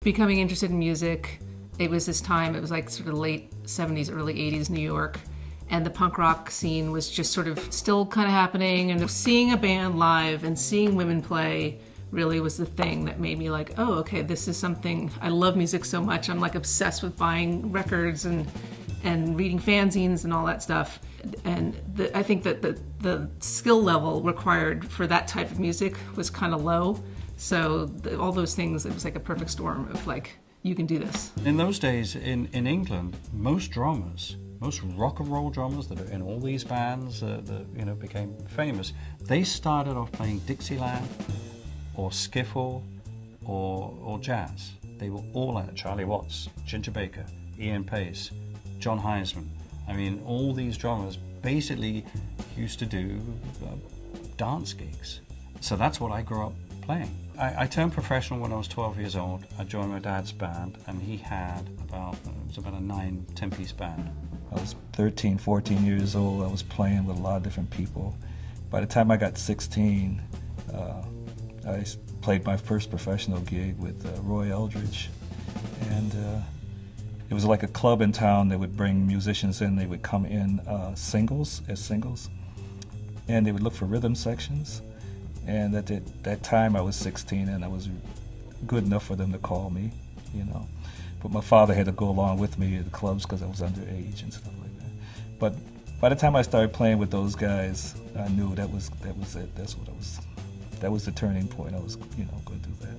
Becoming interested in music, it was this time, it was like sort of late 70s, early 80s New York, and the punk rock scene was just sort of still kind of happening, and seeing a band live and seeing women play really was the thing that made me like, oh, okay, this is something, I love music so much, I'm like obsessed with buying records and reading fanzines and all that stuff. And I think that the skill level required for that type of music was kind of low. So all those things, it was like a perfect storm of like, you can do this. In those days in England, most drummers, most rock and roll drummers that are in all these bands that became famous, they started off playing Dixieland or skiffle or jazz. They were all at Charlie Watts, Ginger Baker, Ian Pace, John Heisman. I mean, all these drummers basically used to do dance gigs. So that's what I grew up playing. I turned professional when I was 12 years old. I joined my dad's band, and he had about a 9-10-piece band. I was 13, 14 years old. I was playing with a lot of different people. By the time I got 16, I played my first professional gig with Roy Eldridge. And it was like a club in town that would bring musicians in. They would come in as singles, and they would look for rhythm sections. And at that time I was 16, and I was good enough for them to call me, But my father had to go along with me at the clubs because I was underage and stuff like that. But by the time I started playing with those guys, I knew that was it. That was the turning point. I was, going to do that.